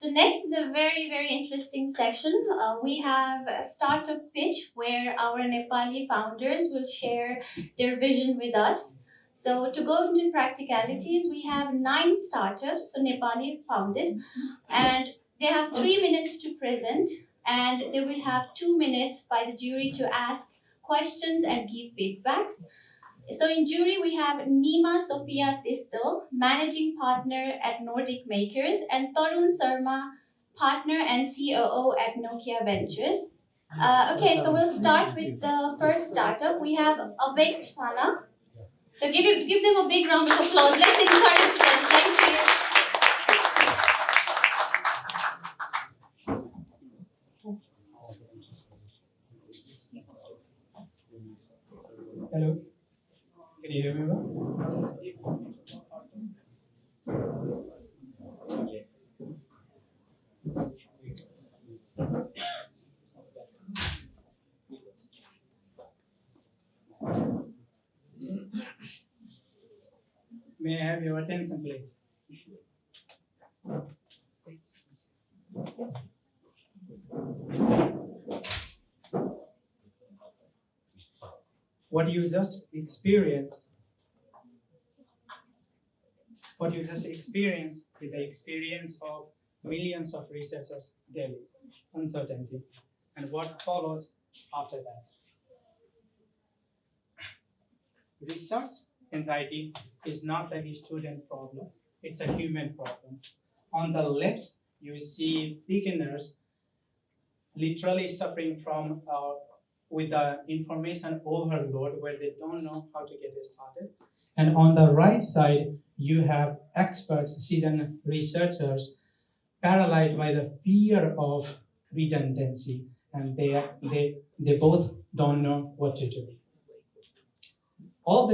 So next is a very, very interesting section. We have a startup pitch where our Nepali founders will share their vision with us. So to go into practicalities, we have 9 startups, so Nepali founded, and they have 3 minutes to present, and they will have 2 minutes by the jury to ask questions and give feedbacks. So in jury, we have Nima Sophia Tisdall, managing partner at Nordic Makers, and Tarun Sharma, partner and COO at Nokia Ventures. Okay, so we'll start with the first startup. We have Aveksana. So give them a big round of applause. Let's encourage them. Thank you. Hello. Can you hear me well? Okay. May I have your attention, please? What you just experienced is the experience of millions of researchers daily, uncertainty, and what follows after that. Research anxiety is not a student problem, it's a human problem. On the left, you see beginners literally suffering from with the information overload where they don't know how to get started. And on the right side, you have experts, seasoned researchers, paralyzed by the fear of redundancy, and they both don't know what to do. All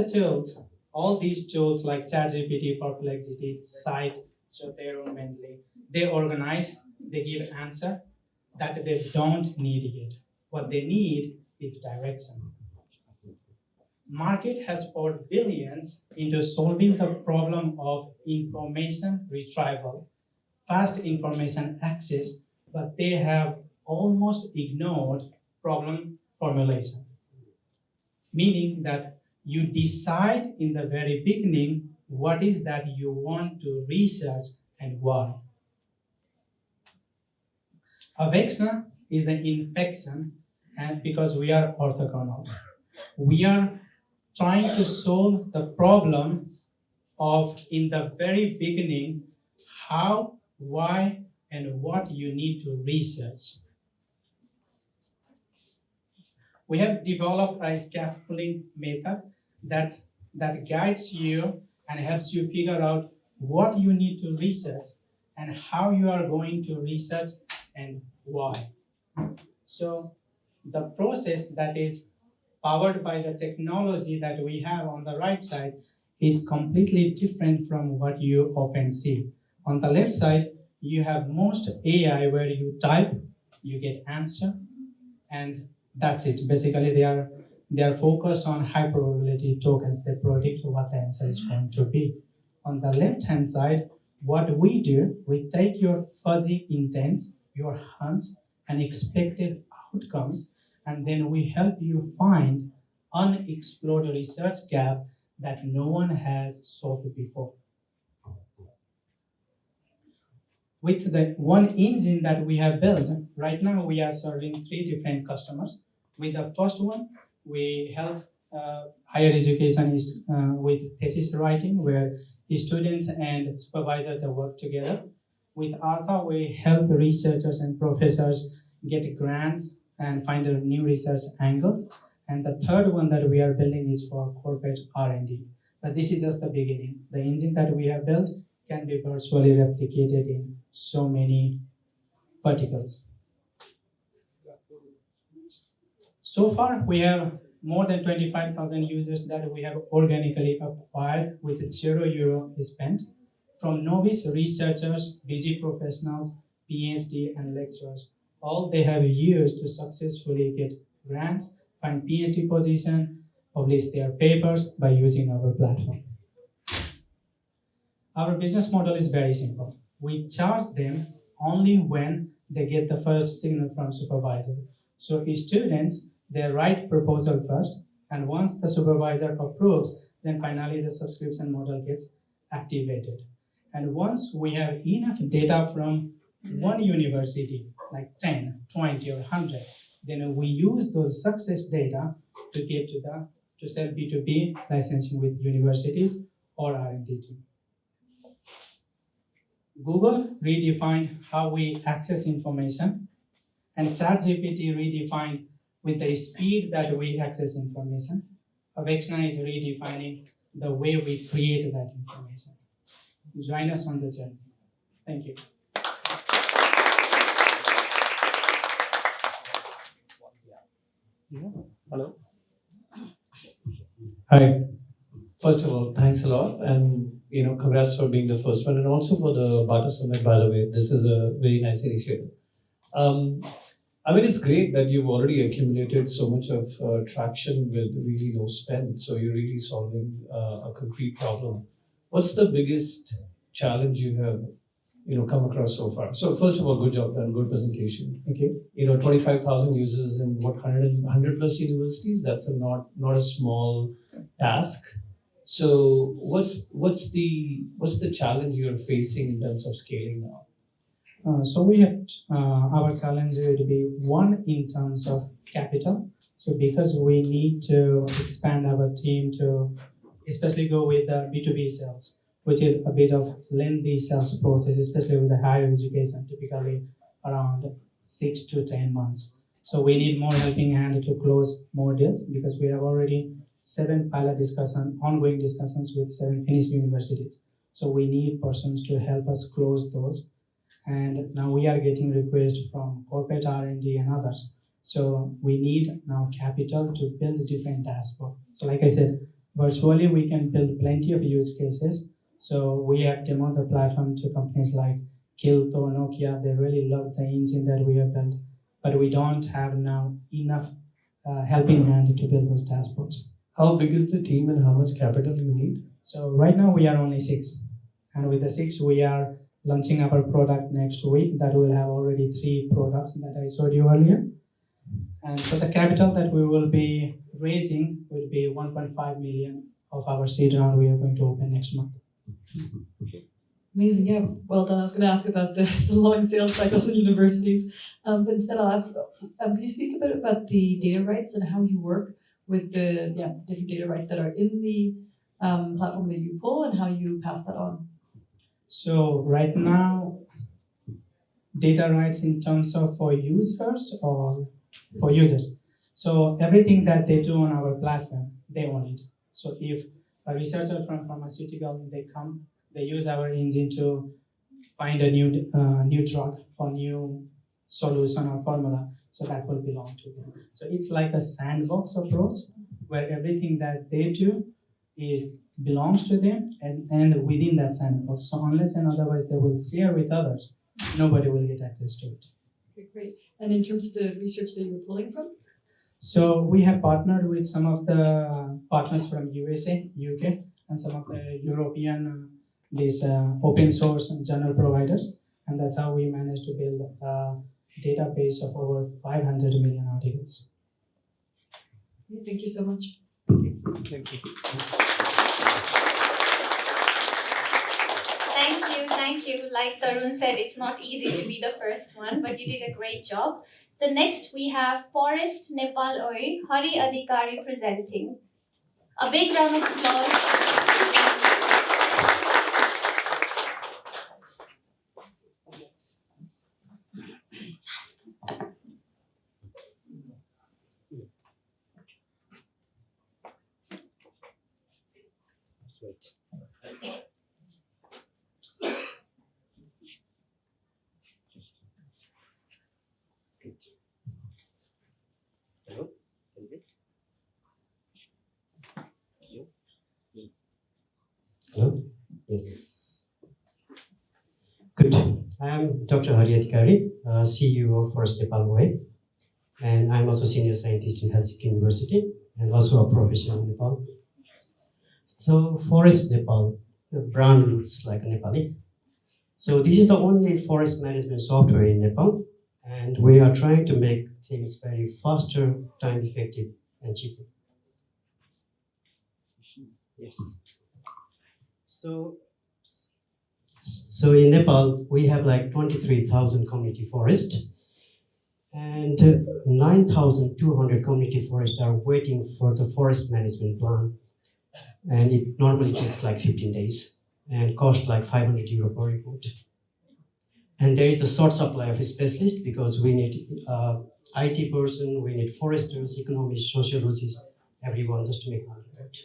these tools like ChatGPT, Perplexity, Cite, Tarun mentally, they organize, they give answer that they don't need yet. What they need is direction. Market has poured billions into solving the problem of information retrieval, fast information access, but they have almost ignored problem formulation. Meaning that you decide in the very beginning what is that you want to research and why. Aveksana is an infection, and because we are orthogonal, we are trying to solve the problem of in the very beginning how, why, and what you need to research. We have developed a scaffolding method that guides you and helps you figure out what you need to research and how you are going to research and why. So the process that is powered by the technology that we have on the right side is completely different from what you often see. On the left side, you have most AI where you type, you get answer, and that's it. Basically, they are focused on high probability tokens. They predict what the answer is going to be. On the left-hand side, what we do, we take your fuzzy intents, your hunch, and expected outcomes, and then we help you find unexplored research gap that no one has solved before. With the one engine that we have built, right now we are serving 3 different customers. With the first one, we help higher education with thesis writing, where the students and supervisors they work together. With Artha, we help researchers and professors get grants and find a new research angle. And the third one that we are building is for corporate R&D. But this is just the beginning. The engine that we have built can be virtually replicated in so many verticals. So far, we have more than 25,000 users that we have organically acquired with €0 spent from novice researchers, busy professionals, PhD, and lecturers. All they have used to successfully get grants, find PhD position, publish their papers by using our platform. Our business model is very simple. We charge them only when they get the first signal from supervisor. So if students, they write proposal first, and once the supervisor approves, then finally the subscription model gets activated. And once we have enough data from one university, like 10, 20, or 100, then we use those success data to give to sell B2B licensing with universities or R&D team. Google redefined how we access information, and ChatGPT redefined with the speed that we access information. Aveksana is redefining the way we create that information. Join us on the journey. Thank you. Hello. Hi. First of all, thanks a lot, and congrats for being the first one, and also for the Bato Summit. By the way, this is a very nice initiative. I mean, it's great that you've already accumulated so much of traction with really low spend. So you're really solving a concrete problem. What's the biggest challenge you have, come across so far? So first of all, good job done, good presentation. Thank you. 25,000 users in 100 plus universities. That's not a small task. So what's the challenge you're facing in terms of scaling now? So we have our challenge would be one in terms of capital. So because we need to expand our team to especially go with B2B sales, which is a bit of lengthy sales process, especially with the higher education, typically around 6 to 10 months. So we need more helping hand to close more deals because we have already 7 ongoing discussions with 7 Finnish universities. So we need persons to help us close those. And now we are getting requests from corporate R&D and others. So we need now capital to build different dashboards. So like I said, virtually we can build plenty of use cases. So we have demoed the platform to companies like Kilto, Nokia. They really love the engine that we have built, but we don't have now enough helping hand to build those dashboards. How big is the team and how much capital you need? So right now we are only 6. And with the 6, we are launching our product next week that will have already 3 products that I showed you earlier. And so the capital that we will be raising will be 1.5 million of our seed round we are going to open next month. Amazing, yeah, well done. I was going to ask about the long sales cycles in universities, but instead I'll ask, can you speak a bit about the data rights and how you work with the different data rights that are in the platform that you pull and how you pass that on? So right now, data rights in terms of for users or for users. So everything that they do on our platform, they own it. So if a researcher from pharmaceutical, they use our engine to find a new drug or new solution or formula, so that will belong to them. So it's like a sandbox approach where everything that they do belongs to them and within that sandbox. So unless and otherwise they will share with others, nobody will get access to it. Okay, great. And in terms of the research that you were pulling from? So we have partnered with some of the partners from USA, UK, and some of the European these open source journal providers, and that's how we managed to build a database of over 500 million articles. Thank you so much. Thank you. Thank you. Like Tarun said, it's not easy to be the first one, but you did a great job. So next we have Forest Nepal Oi Hari Adhikari presenting. A big round of applause. Wait. Hello? Hello? Yes. Good. I am Dr. Hari Adhikari, CEO of Forest Nepal Web, and I'm also senior scientist in Helsinki University and also a professor in Nepal. So Forest Nepal, the brand looks like a Nepali, So this is the only forest management software in Nepal, and we are trying to make things very faster, time effective, and cheaper. Yes. So in Nepal, we have like 23,000 community forests, and 9,200 community forests are waiting for the forest management plan. And it normally takes like 15 days and costs like 500 euro per report. And there is a short supply of specialists because we need IT person, we need foresters, economists, sociologists, everyone just to make money, right?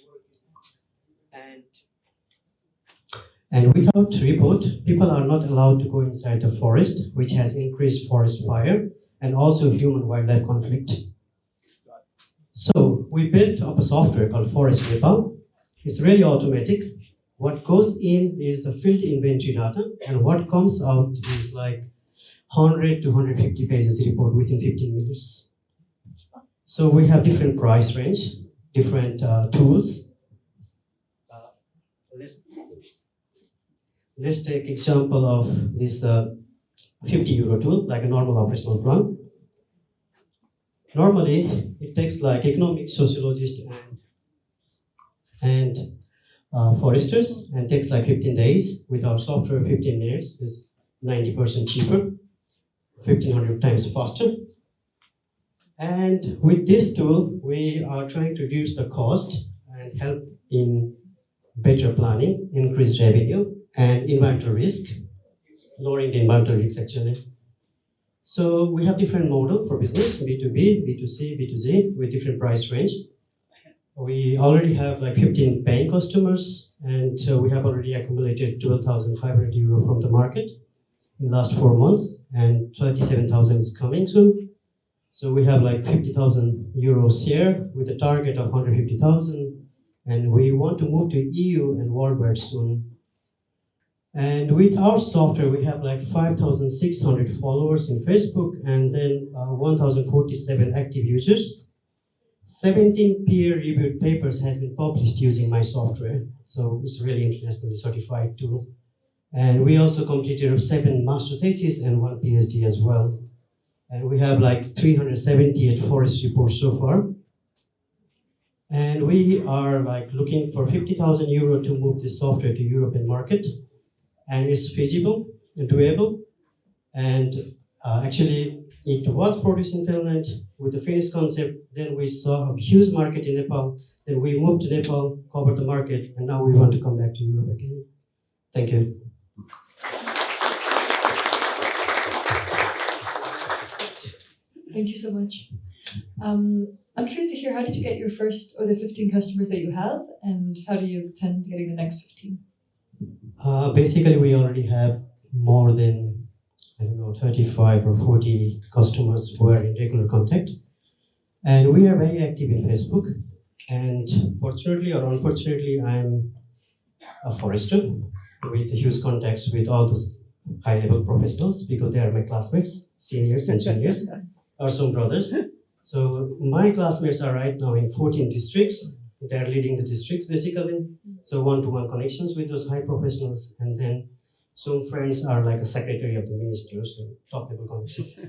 And without report, people are not allowed to go inside the forest, which has increased forest fire and also human-wildlife conflict. So we built up a software called Forest Nepal. It's really automatic. What goes in is the field inventory data, and what comes out is like 100 to 150 pages report within 15 minutes. So we have different price range, different tools. Let's take example of this 50 euro tool, like a normal operational plan. Normally, it takes like economic sociologists and foresters, and takes like 15 days. With our software, 15 minutes is 90% cheaper, 1,500 times faster. And with this tool, we are trying to reduce the cost and help in better planning, increase revenue, and environmental risk, lowering the environmental risk actually. So we have different model for business, B2B, B2C, B2G, with different price range. We already have like 15 paying customers, and we have already accumulated 12,500 euro from the market in the last 4 months, and 27,000 is coming soon. So we have like 50,000 euros here with a target of 150,000, and we want to move to EU and worldwide soon. And with our software, we have like 5,600 followers in Facebook, and then 1,047 active users. 17 peer-reviewed papers has been published using my software, so it's really internationally certified tool. And we also completed 7 master theses and 1 PhD as well. And we have like 378 forest reports so far. And we are like looking for 50,000 euro to move this software to European market. And it's feasible and doable. And actually, it was produced in Finland with the Finnish concept. Then we saw a huge market in Nepal. Then we moved to Nepal, covered the market, and now we want to come back to Europe again. Thank you. Thank you so much. I'm curious to hear, how did you get your first, or the 15 customers that you have, and how do you intend getting the next 15? Basically, we already have more than, 35 or 40 customers who are in regular contact. And we are very active in Facebook. And fortunately or unfortunately, I'm a forester with huge contacts with all those high-level professionals because they are my classmates, seniors and juniors, or some brothers. So my classmates are right now in 14 districts. They're leading the districts basically. So one-to-one connections with those high professionals, and then some friends are like a secretary of the minister, so top-level connections.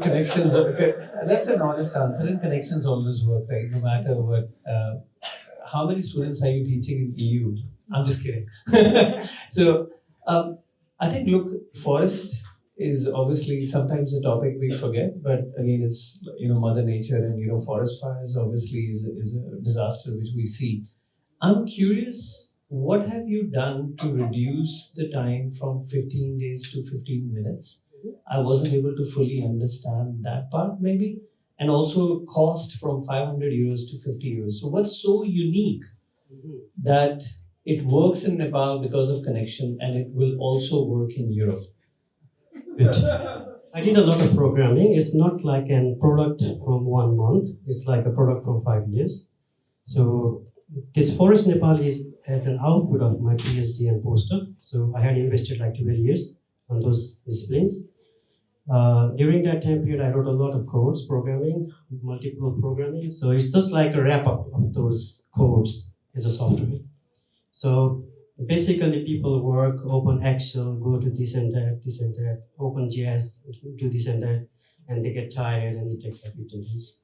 Connections are good. That's an honest answer, and connections always work, right? No matter what. How many students are you teaching in EU? I'm just kidding. So, I think, look, forest is obviously sometimes a topic we forget, but again, it's Mother Nature, and forest fires obviously is a disaster which we see. I'm curious, what have you done to reduce the time from 15 days to 15 minutes? I wasn't able to fully understand that part maybe. And also cost from 500 euros to 50 euros. So what's so unique that it works in Nepal because of connection, and it will also work in Europe? I did a lot of programming. It's not like a product from 1 month. It's like a product from 5 years. So this Forest Nepal is as an output of my PhD and postdoc. So I had invested like 12 years on those disciplines. During that time period, I wrote a lot of codes, programming, multiple programming. So it's just like a wrap up of those codes as a software. So basically, people work, open Excel, go to this and that, open GIS, do this and that, and they get tired and it takes like 15 days.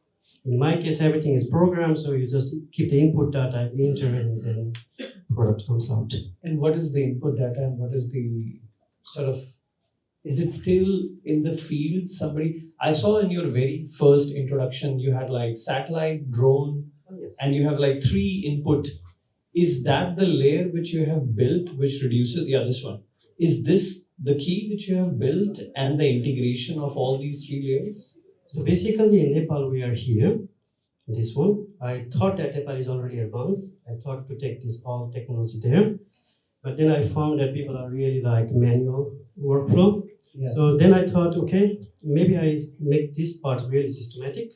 In my case, everything is programmed, so you just keep the input data, enter, and then product comes out. And what is the input data and what is the sort of, is it still in the field? Somebody, I saw in your very first introduction, you had like satellite, drone, Yes. and you have like 3 input. Is that the layer which you have built, which reduces, yeah, this one. Is this the key which you have built and the integration of all these 3 layers? So basically, in Nepal, we are here. This one, I thought that Nepal is already advanced. I thought to take this all technology there, but then I found that people are really like manual workflow. Yeah. So then I thought, okay, maybe I make this part really systematic.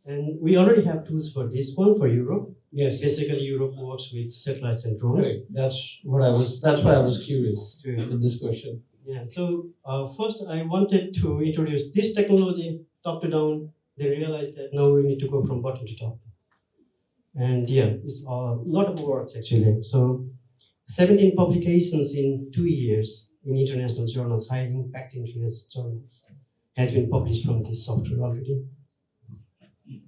And we already have tools for this one for Europe. Yes. Basically, Europe works with satellites and drones. Right. That's why I was curious with this question. Yeah. So first, I wanted to introduce this technology top to down. Then realized that now we need to go from bottom to top. And yeah, it's a lot of work actually. So 17 publications in 2 years in international journals, high impact international journals, has been published from this software already.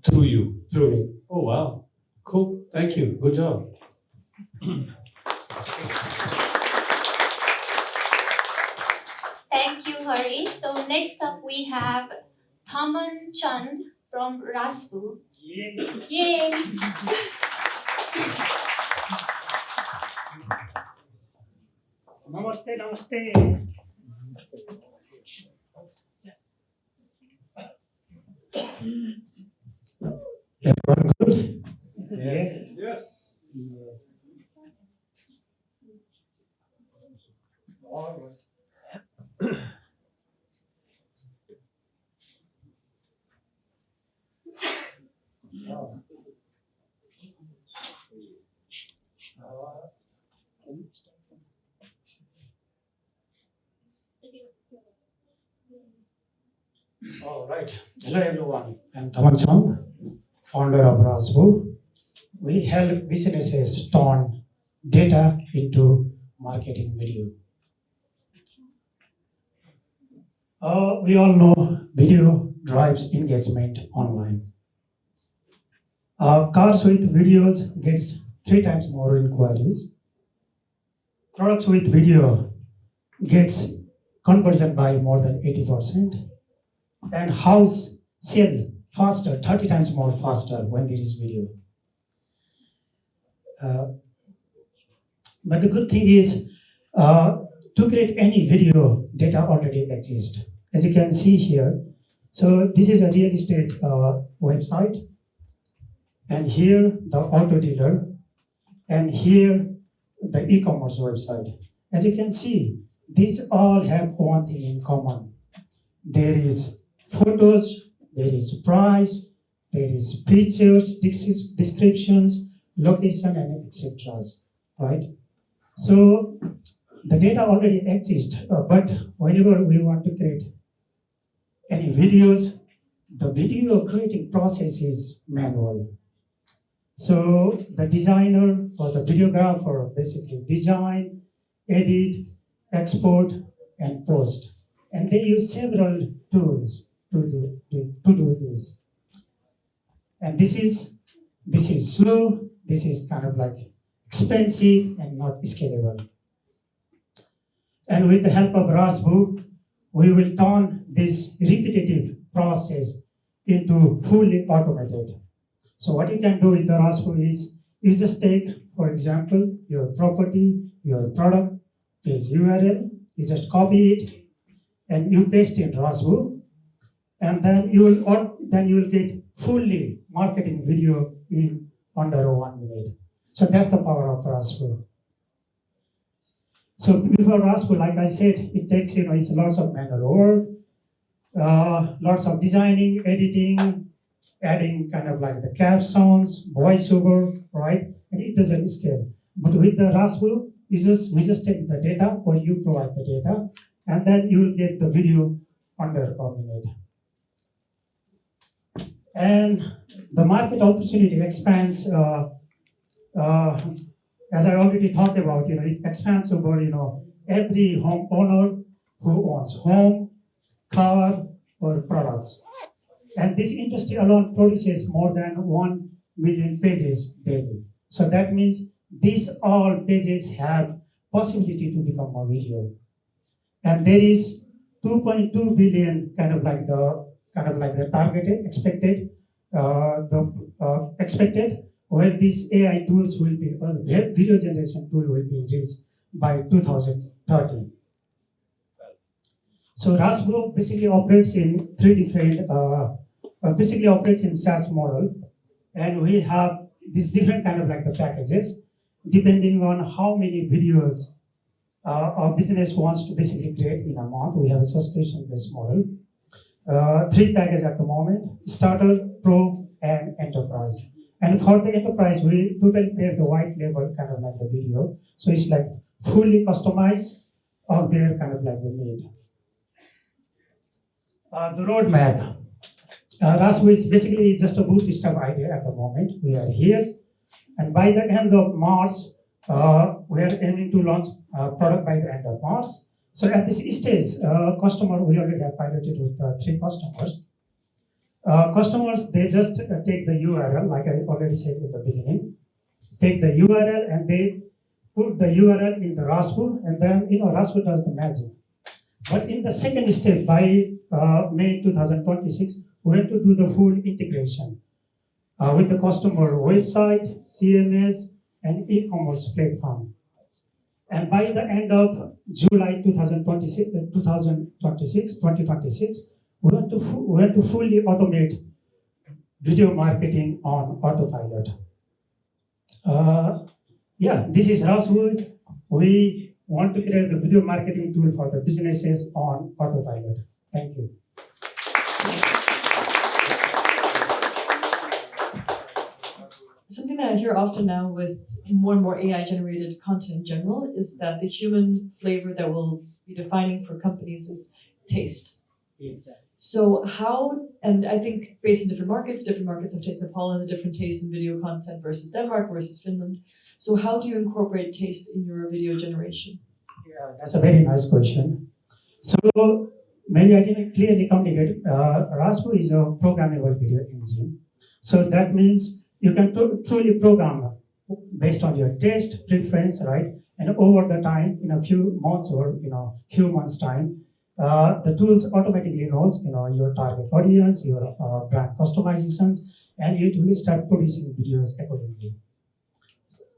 Through you. Through me. Oh, wow. Cool. Thank you. Good job. Thank you, Hari. So next up we have Thaman Chand from Rasvu. Yay! Namaste, namaste. Everyone good? Yes. Yes. Yes. All right. Hello, everyone. I'm Thaman Chand, founder of Rasvu. We help businesses turn data into marketing video. We all know video drives engagement online. Cars with videos gets 3 times more inquiries. Products with video gets conversion by more than 80%. And house sell faster, 30 times more faster when there is video. But the good thing is, to create any video, data already exists. As you can see here, so this is a real estate website, and here the auto dealer, and here the e-commerce website. As you can see, these all have one thing in common. There is photos, there is price, there is pictures, descriptions, location, and etc. Right? So the data already exists, but whenever we want to create any videos, the video creating process is manual. So the designer or the videographer basically design, edit, export, and post. And they use several tools to do this. And this is slow, this is kind of like expensive and not scalable. And with the help of Rasvu, we will turn this repetitive process into fully automated. So what you can do with the Rasvu is, you just take, for example, your property, your product, this URL, you just copy it, and you paste in Rasvu, and then you will get fully marketing video in under 1 minute. So that's the power of Rasvu. So before Rasvu, like I said, it takes it's lots of manual work, lots of designing, editing, adding kind of like the captions, voiceover, right? And it doesn't scale. But with the Rasvu, we just take the data, or you provide the data, and then you will get the video under 1 minute. And the market opportunity expands as I already talked about, it expands over, every homeowner who owns home, car, or products. And this industry alone produces more than 1 million pages daily. So that means these all pages have possibility to become a video. And there is 2.2 billion kind of like the targeted expected expected when these AI tools will be video generation tool will be reached by 2030. So Rasvu basically operates in three different basically operates in SaaS model, and we have these different kind of like the packages depending on how many videos our business wants to basically create in a month. We have a subscription-based model. Three packages at the moment: Starter, Pro, and Enterprise. And for the Enterprise, we totally create the white label kind of like the video. So it's like fully customized of their kind of like the need. The roadmap. Rasvu is basically just a bootstrap idea at the moment. We are here, and by the end of March, we are aiming to launch a product by the end of March. So at this stage, customer, we already have piloted with 3 customers. Customers, they just take the URL, like I already said in the beginning, take the URL and they put the URL in the Rasvu, and then Rasvu does the magic. But in the second step, by May 2026, we have to do the full integration with the customer website, CMS, and e-commerce platform. And by the end of July 2026, we have to fully automate video marketing on autopilot. This is Rasvu. We want to create the video marketing tool for the businesses on autopilot. Thank you. Something that I hear often now with more and more AI generated content in general is that the human flavor that will be defining for companies is taste. Exactly. So how, and I think based on different markets have taste. Nepal has a different taste in video content versus Denmark versus Finland. So how do you incorporate taste in your video generation? Yeah, that's a very nice question. So maybe I didn't clearly communicate. Rasvu is a programmable video engine. So that means you can truly program based on your taste, preference, right? And over the time, in a few months or few months time, the tools automatically knows your target audience, your brand customizations, and it will start producing videos accordingly.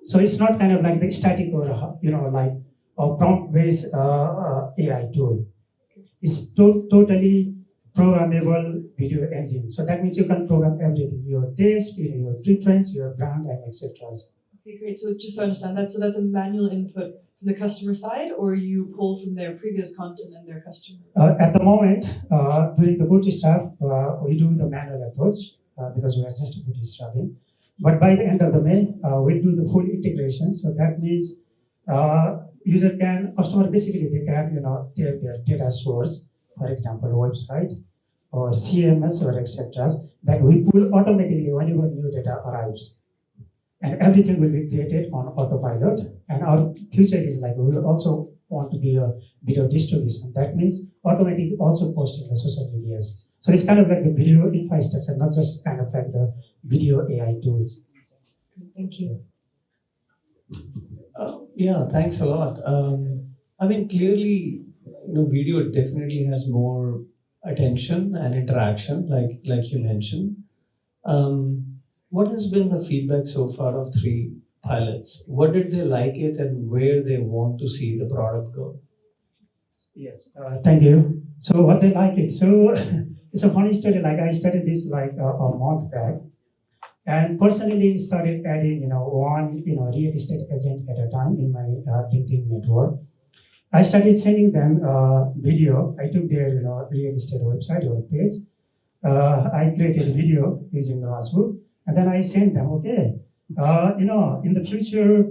So it's not kind of like the static or like a prompt-based AI tool. It's totally programmable video engine. So that means you can program everything: your taste, your preference, your brand, and etc. Okay, great. So just to understand that, so that's a manual input from the customer side, or you pull from their previous content and their customer? At the moment, during the bootstrap, we do the manual approach because we are just bootstrapping. But by the end of the May, we'll do the full integration. So that means customer basically they can take their data source, for example, website or CMS or etc. that we pull automatically whenever new data arrives. And everything will be created on autopilot. And our future is like we will also want to be a video distribution. That means automatically also posting the social medias. So it's kind of like the video infrastructure, not just kind of like the video AI tools. Thank you. Yeah, thanks a lot. I mean, clearly, video definitely has more attention and interaction, like you mentioned. What has been the feedback so far of 3 pilots? What did they like it, and where they want to see the product go? Yes, thank you. So what they like it. So it's a funny story. Like I started this like a month back, and personally started adding one real estate agent at a time in my LinkedIn network. I started sending them video. I took their real estate website or page. I created a video using Rasvu, and then I sent them, okay, in the future,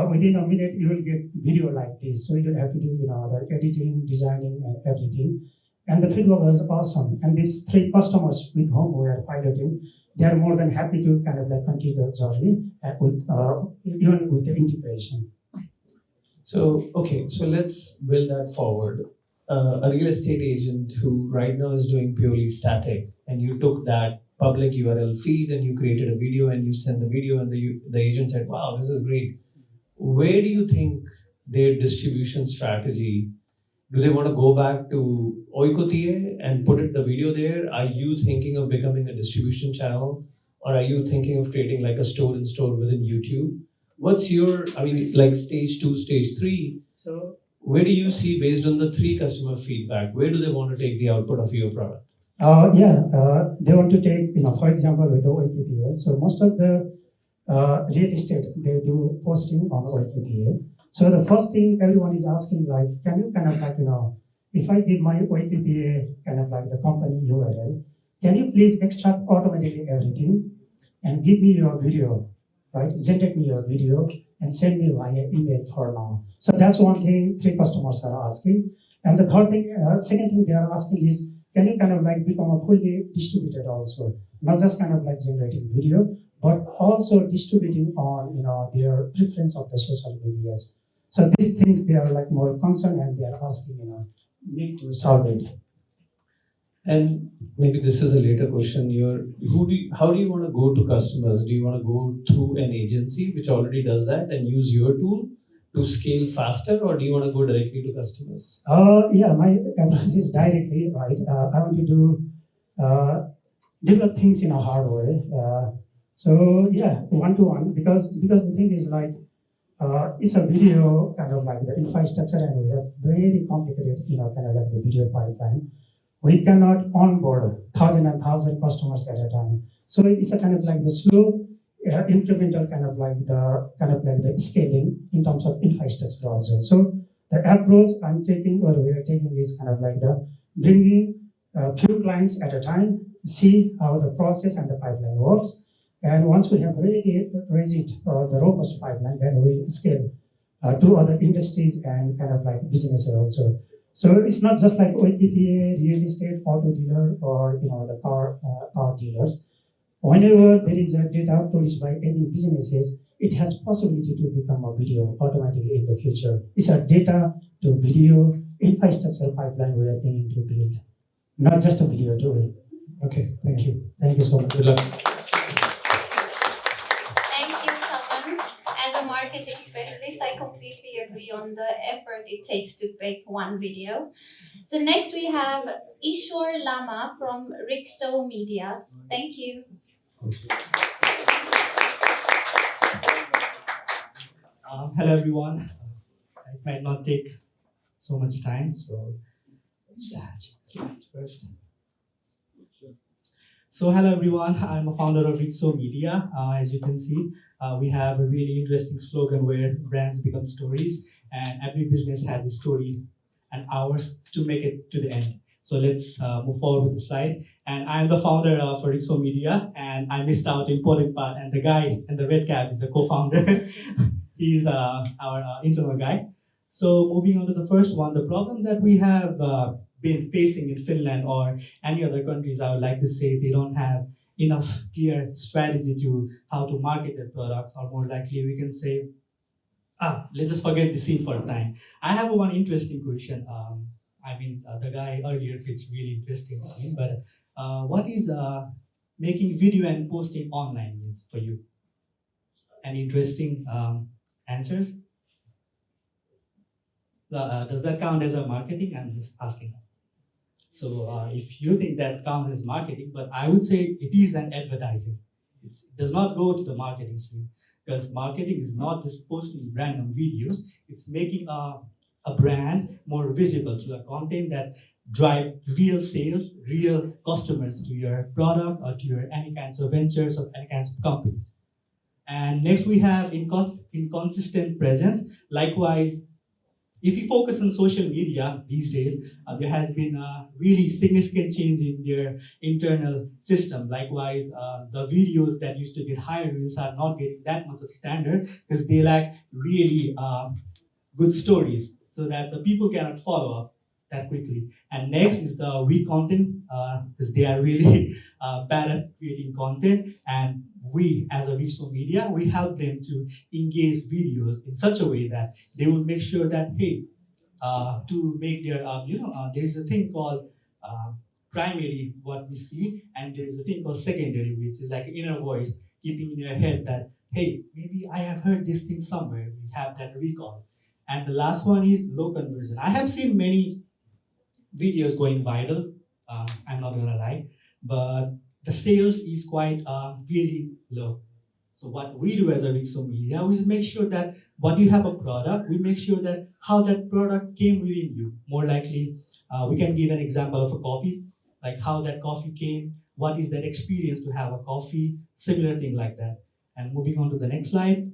within a minute, you will get video like this. So you don't have to do the editing, designing, and everything. And the feedback was awesome. And these 3 customers with whom we are piloting, they are more than happy to kind of like continue the journey with even with the integration. So, okay, so let's build that forward. A real estate agent who right now is doing purely static, and you took that public URL feed and you created a video and you sent the video, and the agent said, wow, this is great. Where do you think their distribution strategy, do they want to go back to Oikotie and put the video there? Are you thinking of becoming a distribution channel? Or are you thinking of creating like a store in store within YouTube? What's your, I mean, like stage 2, stage 3, So where do you see based on the 3 customer feedback, where do they want to take the output of your product? they want to take, for example, with the OIPTA. So most of the real estate, they do posting on OIPTA. So the first thing everyone is asking, like, can you kind of like, if I give my OIPTA kind of like the company URL, can you please extract automatically everything and give me your video, right? Generate me your video and send me via email for now. So that's one thing 3 customers are asking. And the second thing they are asking is, can you kind of like become a fully distributed also, not just kind of like generating video, but also distributing on their preference of the social medias. So these things they are like more concerned and they are asking me to solve it. And maybe this is a later question. How do you want to go to customers? Do you want to go through an agency which already does that and use your tool to scale faster, or do you want to go directly to customers? My approach is directly, right? I want to do develop things in a hard way. One-to-one, because the thing is like it's a video kind of like the infrastructure, and we have very complicated, kind of like the video pipeline. We cannot onboard 1,000 and 1,000 customers at a time. So it's a kind of like the slow incremental kind of like the scaling in terms of infrastructure also. So the approach I'm taking or we are taking is kind of like the bringing a few clients at a time, see how the process and the pipeline works. And once we have raised the robust pipeline, then we scale to other industries and kind of like businesses also. So it's not just like OEPTA, real estate, auto dealer, or the car dealers. Whenever there is a data produced by any businesses, it has possibility to become a video automatically in the future. It's a data to video infrastructure pipeline we are aiming to build, not just a video tool. Okay, thank you. Thank you so much. Good luck. Thank you, Tarun. As a marketing specialist, I completely agree on the effort it takes to make one video. So next we have Ishwar Lama from Rixo Media. Thank you. Hello everyone. It might not take so much time, so let's slides first. So hello everyone, I'm a founder of Rixo Media. As you can see, we have a really interesting slogan where brands become stories, and every business has a story and ours to make it to the end. So let's move forward with the slide. And I'm the founder for Rixo Media, and I missed out the important part, and the guy in the red cap is the co-founder. He's our internal guy. So moving on to the first one, the problem that we have been facing in Finland or any other countries, I would like to say they don't have enough clear strategy to how to market their products, or more likely we can say, let's just forget the scene for a time. I have one interesting question. The guy earlier, it's really interesting scene, but what is making video and posting online means for you? Any interesting answers? Does that count as a marketing? I'm just asking. So if you think that counts as marketing, but I would say it is an advertising. It does not go to the marketing scene, because marketing is not just posting random videos. It's making a brand more visible through the content that drive real sales, real customers to your product or to your any kinds of ventures or any kinds of companies. And next we have inconsistent presence. Likewise, if you focus on social media these days, there has been a really significant change in their internal system. Likewise, the videos that used to get higher views are not getting that much of standard because they lack really good stories so that the people cannot follow up. that quickly. And next is the weak content, because they are really bad at creating content. And we, as a Rixo media, we help them to engage videos in such a way that they will make sure that, hey, to make their, there's a thing called primary, what we see, and there's a thing called secondary, which is like inner voice, keeping in your head that, hey, maybe I have heard this thing somewhere. We have that recall. And the last one is low conversion. I have seen many videos going viral. I'm not gonna lie, but the sales is quite really low. So what we do as a Rixo media, we make sure that what you have a product, we make sure that how that product came within you. More likely, we can give an example of a coffee, like how that coffee came, what is that experience to have a coffee, similar thing like that. And moving on to the next slide.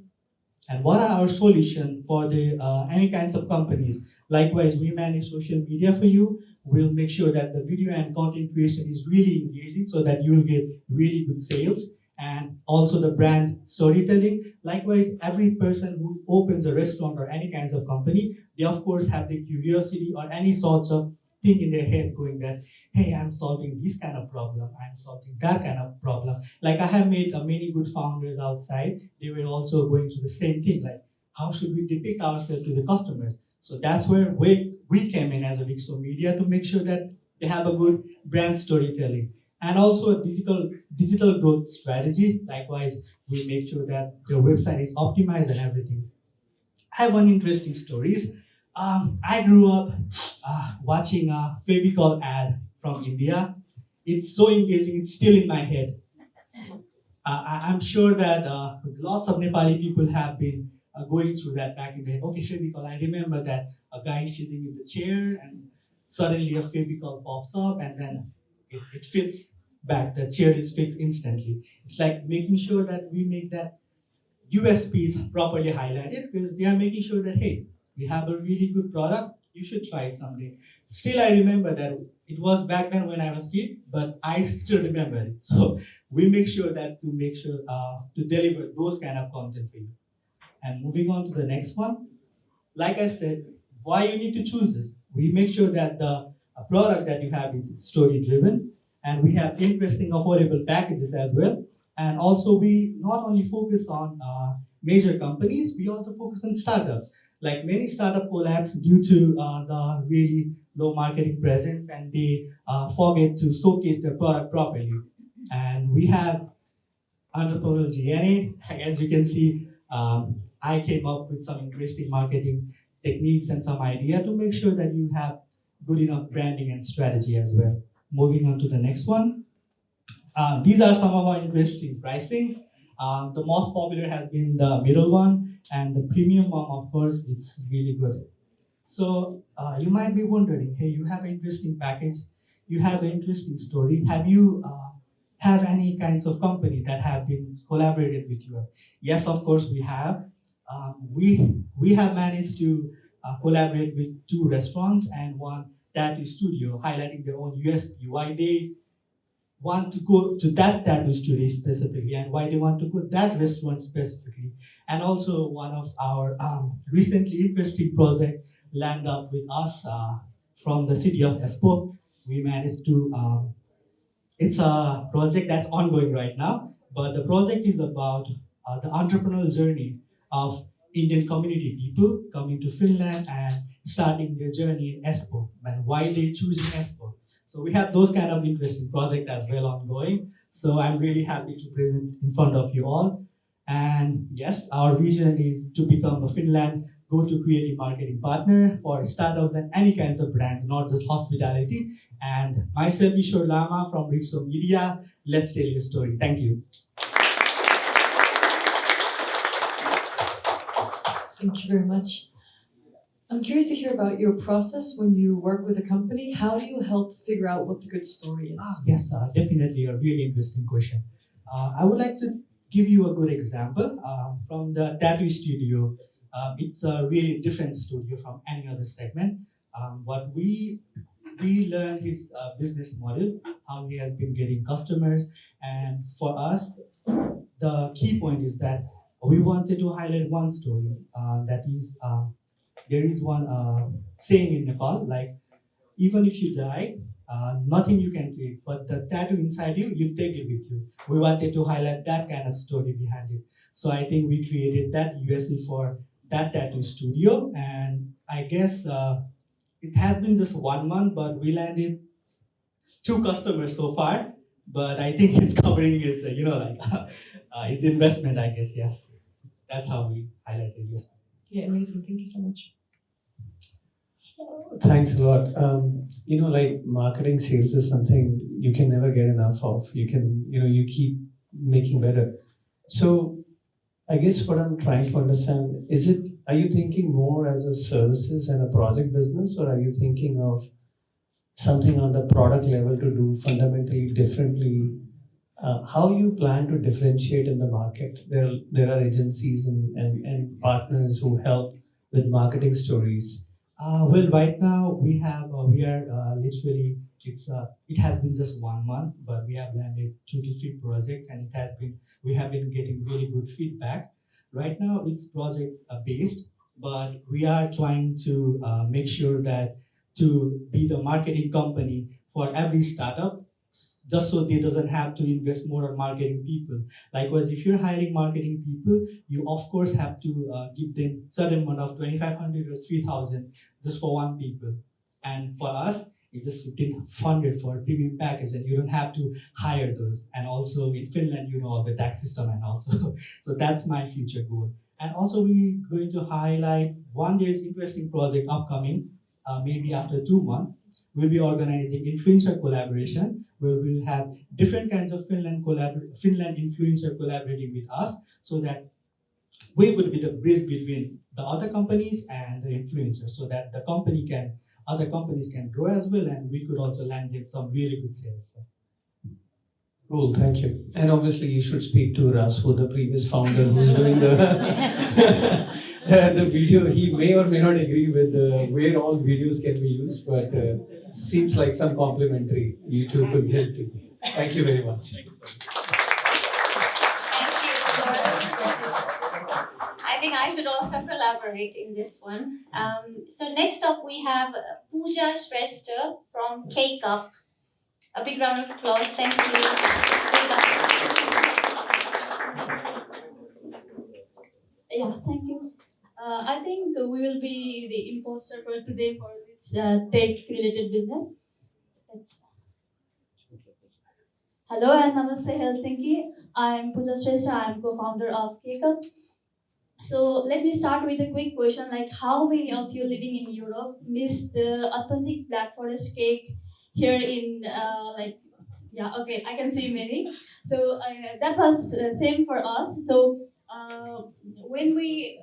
And what are our solution for the any kinds of companies? Likewise, we manage social media for you. We'll make sure that the video and content creation is really engaging so that you will get really good sales, and also the brand storytelling. Likewise, every person who opens a restaurant or any kinds of company, they of course have the curiosity or any sorts of thing in their head going that, hey, I'm solving this kind of problem, I'm solving that kind of problem. Like I have made many good founders outside, they were also going through the same thing, like how should we depict ourselves to the customers? So that's where we came in as a Rixo media to make sure that they have a good brand storytelling. And also a digital growth strategy. Likewise, we make sure that your website is optimized and everything. I have one interesting stories. I grew up watching a Fevicol ad from India. It's so engaging, it's still in my head. I'm sure that lots of Nepali people have been going through that back in the day. Okay, Fevicol, I remember that a guy is sitting in the chair and suddenly a Fevicol pops up and then it fits back. The chair is fixed instantly. It's like making sure that we make that USPs properly highlighted, because they are making sure that, hey, we have a really good product, you should try it someday. Still, I remember that it was back then when I was kid, but I still remember it. So we make sure that to deliver those kind of content for you. And moving on to the next one, like I said, why you need to choose this. We make sure that the product that you have is story driven, and we have interesting affordable packages as well. And also we not only focus on major companies, we also focus on startups. Like many startup collabs, due to the really low marketing presence, and they forget to showcase their product properly. And we have entrepreneurial DNA. As you can see, I came up with some interesting marketing techniques and some idea to make sure that you have good enough branding and strategy as well. Moving on to the next one. These are some of our interesting pricing. The most popular has been the middle one, and the premium one, of course, it's really good. So you might be wondering, hey, you have an interesting package, you have an interesting story. Have you have any kinds of company that have been collaborated with you? Yes, of course we have. We have managed to collaborate with 2 restaurants and 1 tattoo studio, highlighting their own USP, why they want to go to that tattoo studio specifically, and why they want to go that restaurant specifically. And also one of our recently interesting project land up with us from the city of Espoo. We managed to, it's a project that's ongoing right now, but the project is about the entrepreneurial journey of Indian community people coming to Finland and starting their journey in Espoo, and why they choose Espoo. So we have those kind of interesting projects as well ongoing. So I'm really happy to present in front of you all. And yes, our vision is to become a Finland go-to creative marketing partner for startups and any kinds of brands, not just hospitality. And myself, Ishwar Lama from Rixo Media. Let's tell your story. Thank you. Thank you very much. I'm curious to hear about your process when you work with a company. How do you help figure out what the good story is? Yes, definitely a really interesting question. I would like to give you a good example from the tattoo studio. It's a really different studio from any other segment. What we learned his business model, how he has been getting customers, and for us, the key point is that we wanted to highlight one story. That is, there is one saying in Nepal, like even if you die, nothing you can take, but the tattoo inside you, you take it with you. We wanted to highlight that kind of story behind it. So I think we created that USC for that tattoo studio, and I guess it has been just 1 month, but we landed 2 customers so far. But I think it's covering his, his investment, I guess. Yes, that's how we highlighted USC. Yeah, amazing. Thank you so much. Thanks a lot. Like marketing sales is something you can never get enough of. You keep making better. So I guess what I'm trying to understand is are you thinking more as a services and a project business, or are you thinking of something on the product level to do fundamentally differently? How you plan to differentiate in the market? There are agencies and partners who help with marketing stories. Well, right now we are literally it has been just 1 month, but we have landed 2 to 3 projects, and we have been getting really good feedback. Right now it's project based, but we are trying to make sure that to be the marketing company for every startup, just so they doesn't have to invest more on marketing people. Likewise, if you're hiring marketing people, you of course have to give them certain amount of 2,500 or 3,000 just for one people. And for us, it's just 1,500 for a premium package, and you don't have to hire those. And also in Finland, the tax system, and also so that's my future goal. And also we're going to highlight one there's interesting project upcoming, maybe after 2 months. We'll be organizing influencer collaboration, where we'll have different kinds of Finland influencer collaborating with us, so that we would be the bridge between the other companies and the influencers, so that other companies can grow as well, and we could also land in some really good sales. Cool, thank you. And obviously you should speak to Rasvu, the previous founder who's doing the video. He may or may not agree with where all videos can be used, but seems like some complimentary you two could help to. Thank you very much. Thank you, sir. I think I should also collaborate in this one. So next up we have Pooja Shrestha from Cakeup. A big round of applause. Thank you. Yeah, thank you. I think we will be the imposter for today for this tech-related business. Hello and namaste Helsinki. I'm Pooja Shrestha. I'm co-founder of Cakeup. So let me start with a quick question, like how many of you living in Europe miss the authentic Black Forest cake here in yeah, okay, I can see many. So that was same for us. So when we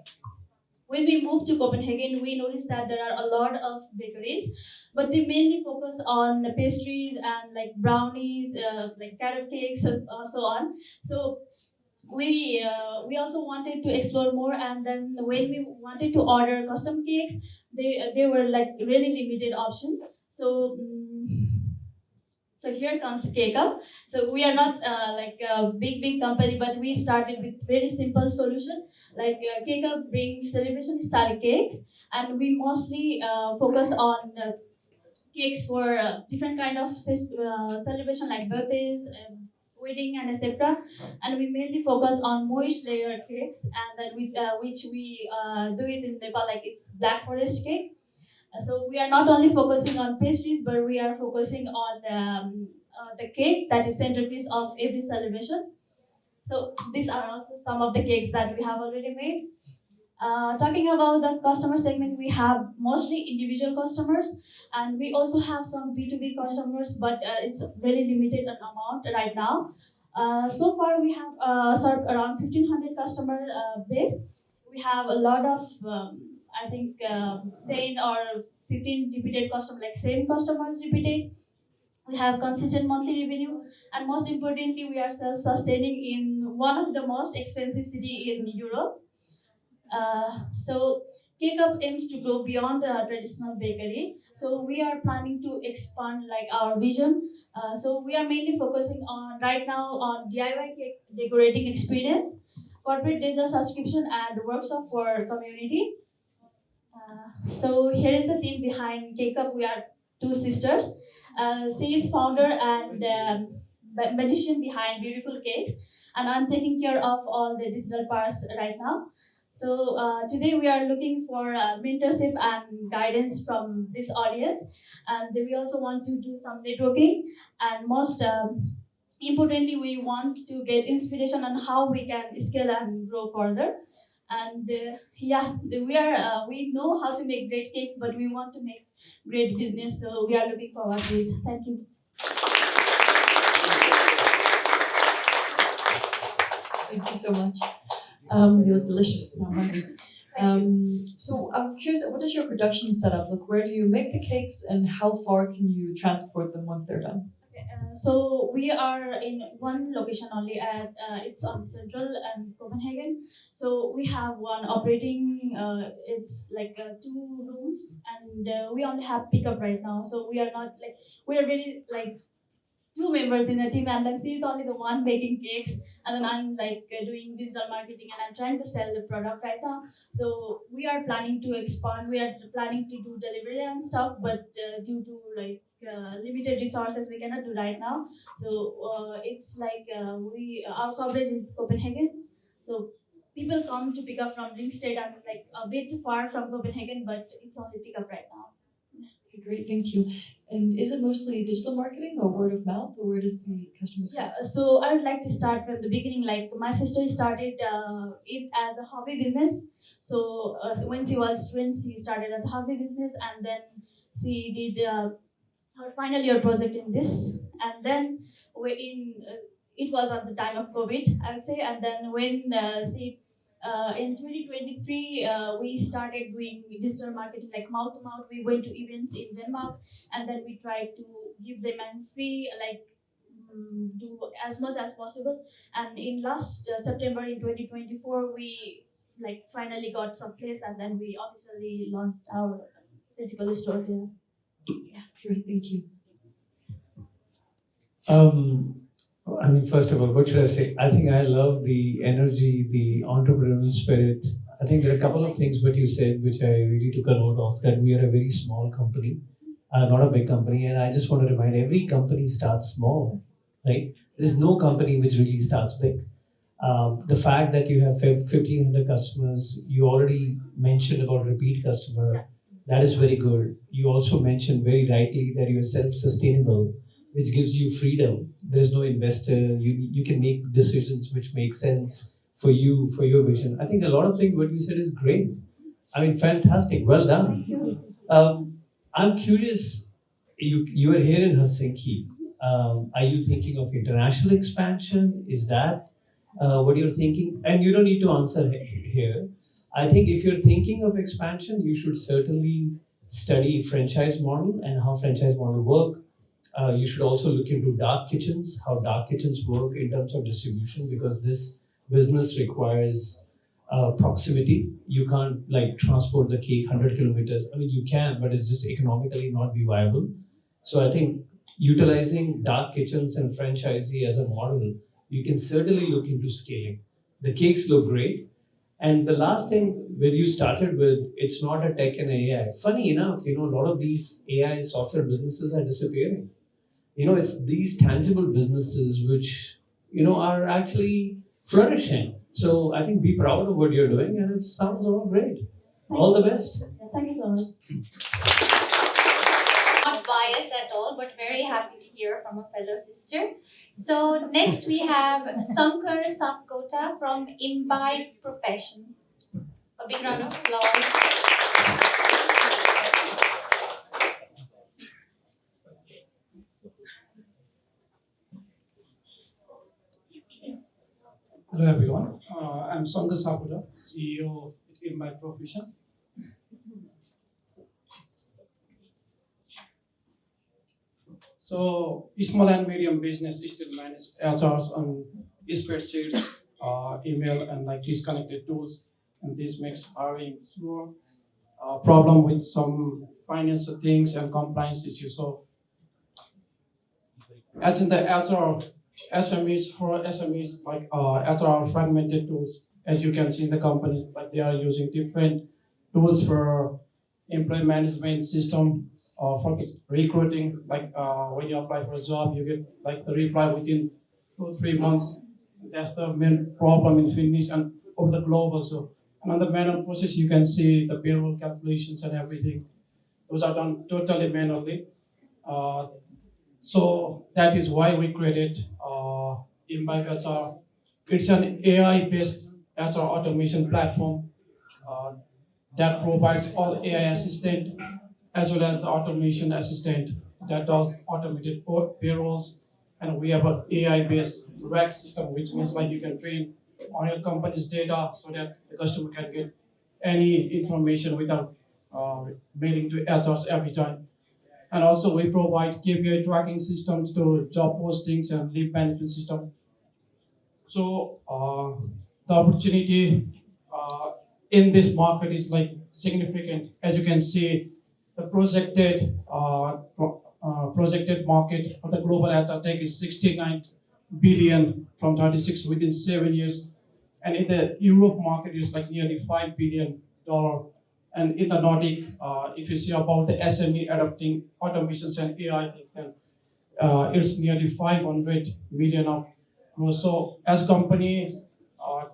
moved to Copenhagen, we noticed that there are a lot of bakeries, but they mainly focus on pastries and like brownies, like carrot cakes, so on. So we also wanted to explore more, and then when we wanted to order custom cakes, they were like really limited option. So so here comes Cakeup. So we are not like a big company, but we started with very simple solution. Like Cakeup brings celebration style cakes, and we mostly focus on cakes for different kind of celebration like birthdays, wedding, and etc. And we mainly focus on moist layered cakes, and then which we do it in Nepal, like it's Black Forest cake. So we are not only focusing on pastries, but we are focusing on the cake that is centerpiece of every celebration. So these are also some of the cakes that we have already made. Talking about the customer segment, we have mostly individual customers, and we also have some B2B customers, but it's very limited an amount right now. So far, we have served around 1,500 customer base. We have a lot of, I think, 10 or 15 repeated customers, like same customers repeated. We have consistent monthly revenue, and most importantly, we are self-sustaining in one of the most expensive city in Europe. So Cakeup aims to go beyond the traditional bakery. So we are planning to expand like our vision. So we are mainly focusing on right now on DIY cake decorating experience, corporate dessert subscription, and workshop for community. So here is the team behind Cakeup. We are two sisters. She is founder and magician behind Beautiful Cakes, and I'm taking care of all the digital parts right now. So today we are looking for mentorship and guidance from this audience, and we also want to do some networking, and most importantly, we want to get inspiration on how we can scale and grow further. And yeah, we know how to make great cakes, but we want to make great business. So we are looking forward to it. Thank you. Thank you so much. They look delicious. Now I'm hungry. So I'm curious, what does your production setup look? Where do you make the cakes, and how far can you transport them once they're done? Okay, so we are in one location only at it's on Central and Copenhagen. So we have one operating. It's like 2 rooms, and we only have pickup right now. So we are not like we are really like 2 members in the team, and then she's only the one making cakes, and then I'm like doing digital marketing, and I'm trying to sell the product right now. So we are planning to expand. We are planning to do delivery and stuff, but due to like limited resources, we cannot do right now. So it's like we our coverage is Copenhagen. So people come to pick up from Ringsted and like a bit far from Copenhagen, but it's only pick up right now. Okay, great, thank you. And is it mostly digital marketing or word of mouth, or where does the customer start? Yeah, so I would like to start from the beginning. Like my sister started it as a hobby business. So when she was twin, she started as a hobby business, and then she did her final year project in this, and then we in it was at the time of COVID, I would say, and then when she in 2023, we started doing digital marketing like mouth to mouth. We went to events in Denmark, and then we tried to give them and free, like do as much as possible. And in last September in 2024, we like finally got some place, and then we officially launched our physical store there. Yeah, great, thank you. I mean, first of all, what should I say? I think I love the energy, the entrepreneurial spirit. I think there are a couple of things what you said which I really took a note of, that we are a very small company, not a big company. And I just want to remind, every company starts small, right? There's no company which really starts big. The fact that you have 1,500 customers, you already mentioned about repeat customer, that is very good. You also mentioned very rightly that you are self-sustainable, which gives you freedom. There is no investor. You can make decisions which make sense for you, for your vision. I think a lot of things what you said is great. I mean, fantastic. Well done. I'm curious. You are here in Helsinki. Are you thinking of international expansion? Is that what you're thinking? And you don't need to answer here. I think if you're thinking of expansion, you should certainly study franchise model and how franchise model work. You should also look into dark kitchens, how dark kitchens work in terms of distribution, because this business requires proximity. You can't like transport the cake 100 kilometers. I mean, you can, but it's just economically not be viable. So I think utilizing dark kitchens and franchisee as a model, you can certainly look into scaling. The cakes look great. And the last thing, where you started with, it's not a tech and AI. Funny enough, a lot of these AI software businesses are disappearing. It's these tangible businesses which, are actually flourishing. So I think be proud of what you're doing, and it sounds all great. All the best. Thank you so much. Not biased at all, but very happy to hear from a fellow sister. So next we have Sankar Sapkota from Imbibe Professions. A big round of applause. Hello everyone, I'm Sankar Sapkota, CEO at Imbibe Professions. So small and medium business still manage HRs on spreadsheets, email, and like disconnected tools, and this makes hiring slower. Problem with some financial things and compliance issues. So, as in the HR SMEs, like HR fragmented tools, as you can see in the companies, like they are using different tools for employee management system, for the recruiting, when you apply for a job, you get like the reply within 2 3 months. That's the main problem in Finnish and over the globe also. And on the manual process, you can see the payroll calculations and everything. Those are done totally manually. Uh, so that is why we created Imbibe HR. It's an AI-based HR automation platform uh, that provides all AI assistant as well as the automation assistant that does automated payrolls. And we have an AI-based rack system, which means like you can train on your company's data so that the customer can get any information without mailing to HRs every time. And also we provide KPI tracking systems to job postings and leave management system. So the opportunity in this market is like significant. As you can see, the projected market for the global HR tech is 69 billion from 36 within 7 years, and in the Europe market it's like nearly $5 billion. And in the Nordic, if you see about the SME adopting automations and AI things, then it's nearly 500 million of growth. So as company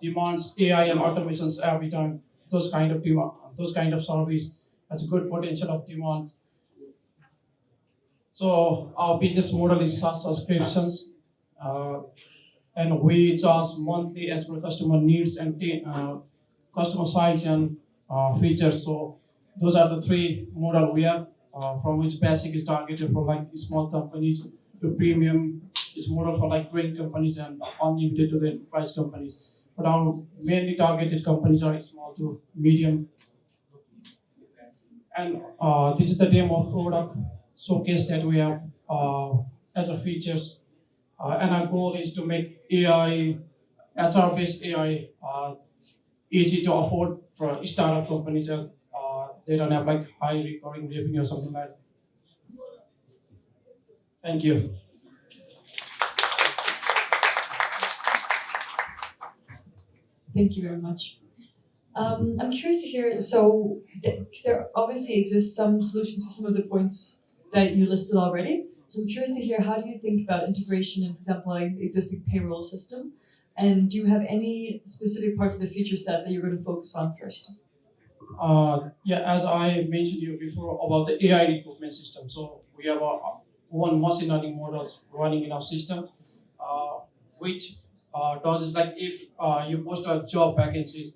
demands AI and automations every time, those kind of demand, those kind of service has a good potential of demand. So our business model is SaaS subscriptions, uh, and we charge monthly as per customer needs and customer size and features. So those are the three model we have, from which basic is targeted for like small companies, to premium is model for like great companies, and unlimited to the enterprise companies. But our mainly targeted companies are small to medium. And this is the demo product showcase that we have as a features. And our goal is to make AI, HR-based AI, easy to afford for startup companies, as they don't have like high recurring revenue or something like that. Thank you. Thank you very much. I'm curious to hear, so there obviously exists some solutions for some of the points that you listed already. So I'm curious to hear, how do you think about integration in, for example, like the existing payroll system? And do you have any specific parts of the feature set that you're going to focus on first? Yeah, as I mentioned you before about the AI recruitment system. So we have our own machine learning models running in our system, which does is like if you post a job vacancies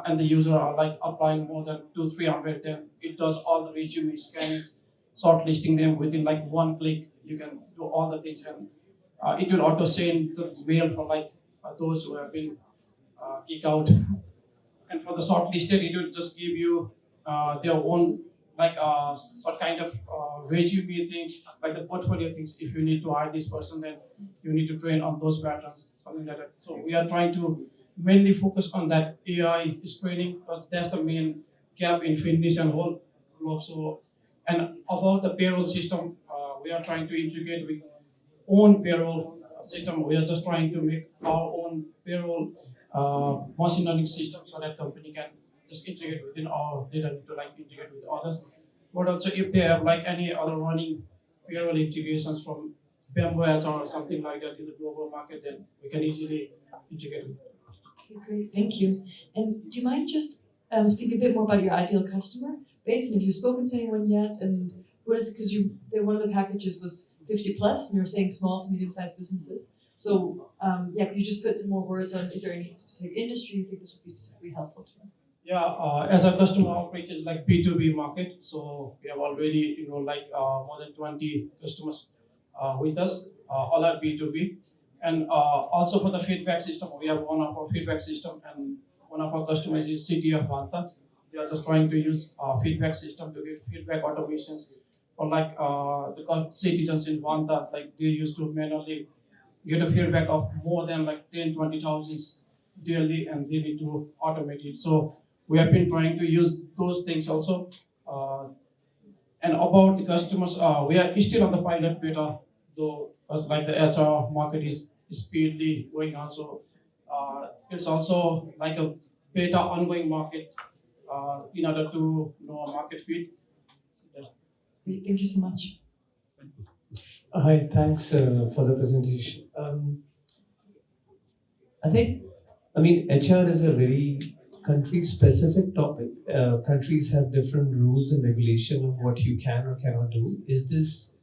and the user are like applying more than 200 300, then it does all the resume scanning, shortlisting them within like one click. You can do all the things, and it will auto send the mail for like those who have been kicked out. And for the shortlisted, it will just give you their own like sort kind of resume things, like the portfolio things. If you need to hire this person, then you need to train on those patterns, something like that. So we are trying to mainly focus on that AI screening, because that's the main gap in Finnish and whole globe. So, and about the payroll system, we are trying to integrate with own payroll system. We are just trying to make our own payroll machine learning system, so that company can just integrate within our data to like integrate with others. But also if they have like any other running payroll integrations from Bamboo or something like that in the global market, then we can easily integrate with. Okay, great, thank you. And do you mind just speaking a bit more about your ideal customer base? And have you spoken to anyone yet? And what is, because one of the packages was 50 plus, and you're saying small to medium-sized businesses. So yeah, could you just put some more words on, is there any specific industry you think this would be specifically helpful to? Yeah, as a customer outreach is like B2B market, so we have already like more than 20 customers with us, all are B2B. And also for the feedback system, we have one of our feedback system, and one of our customers is City of Vanta. They are just trying to use feedback system to get feedback automations for like the citizens in Vanta, like they used to manually get a feedback of more than like 10 20,000 daily, and they need to automate it. So we have been trying to use those things also. And about the customers, we are still on the pilot beta, though, because like the HR market is speedily going on. So it's also like a beta ongoing market in order to know a market fit. Great, thank you so much. Hi, thanks for the presentation. I mean, HR is a very country-specific topic. Countries have different rules and regulation of what you can or cannot do. Is this